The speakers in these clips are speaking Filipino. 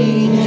Oh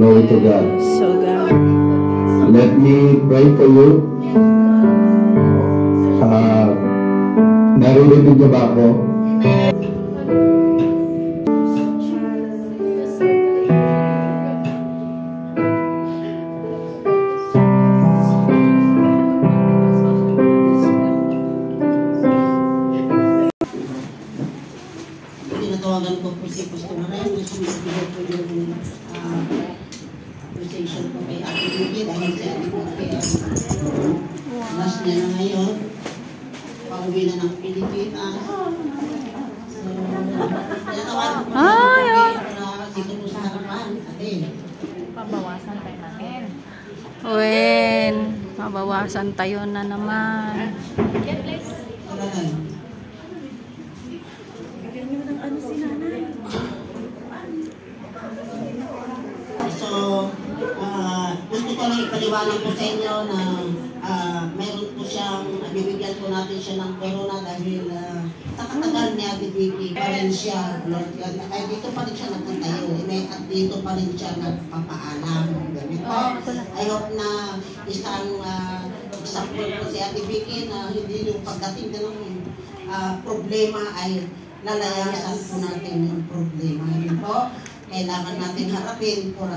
Glory to God. So God. Let me pray for you. Naririnig niyo ba ako? Tinatawagan ko po si Pastor Maray. Gusto mo po yung appreciation ko kay Ate Vicky dahil si Ate Vicky last niya na ngayon. Pauwi na ng Pilipinas. So, tinatawagan ko po dito po sa harapan. Ate. Mabawasan tayo natin. Wen, mabawasan tayo na naman. Yan, please. So, gusto ko lang ipaliwanag po sa inyo na meron po siyang, bibigyan po natin siya ng corona dahil sa katagal niya, Vicky, pa rin siya, Lord God, ay dito pa rin siya nagkatayo, at dito pa rin siya nagpapaalam. I hope na isang example po si Ate Vicky na hindi yung pagdating ng problema ay lalayasan po natin yung problema. Yun po, kailangan natin harapin para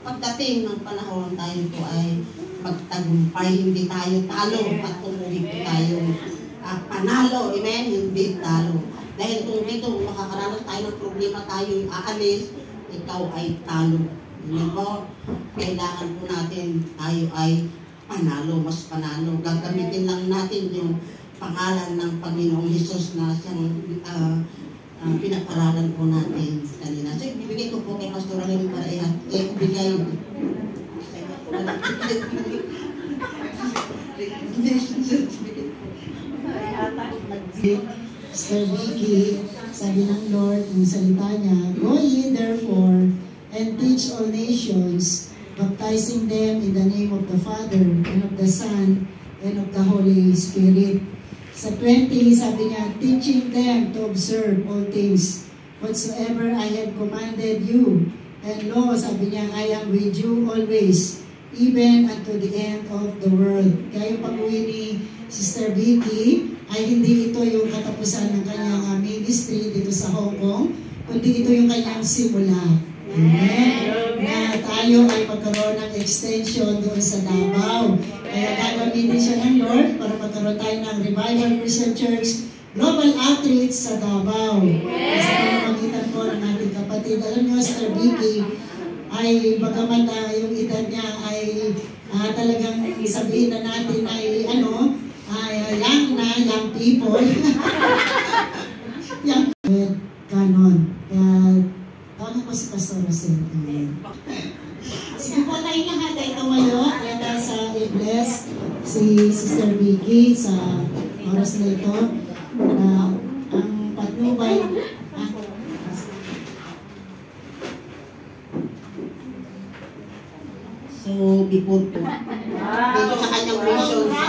pagdating ng panahon tayo po ay magtagumpay, hindi tayo talo at tumuhin po tayo panalo, amen, hindi talo. Dahil kung dito makakaranas tayo ng problema, tayo aalis, ikaw ay talo. Yun po, kailangan po natin tayo ay panalo, mas panalo. Gagamitin lang natin yung pangalan ng Panginoong Hesus na siyang pinag-aralan po natin kanina. So, ibibigay ko po kay Pastor Remy para ibigay. Sister Vicky, sabi ng Lord, yung salita niya, "Go ye therefore and teach all nations, baptizing them in the name of the Father, and of the Son, and of the Holy Spirit." Sa 20, sabi niya, "Teaching them to observe all things, whatsoever I have commanded you. And lo, sabi niya, I am with you always, even unto the end of the world." Kaya yung pag-uwi ni Sister Vicky, ay hindi ito yung katapusan ng kanyang ministry dito sa Hong Kong, kundi ito yung kanyang simula. Amen. Na tayo ay magkaroon ng extension doon sa Davao. Kaya gagamitin siya ng Lord para magkaroon tayo ng Revival Christian Church Global Outreach sa Davao. Kasi pamamagitan po ng ating kapatid. Alam niyo, Sister Vicky, ay bagaman yung edad niya ay talagang sabihin na natin ay young people. Young canon. Kaya tawag ko si Pastor Rosel. Sige po tayong lahat ay tumayo. Kaya sa i-bless si Sister Vicky sa oras na ito na ang patnubay. So, before po, dito sa kanyang vision sa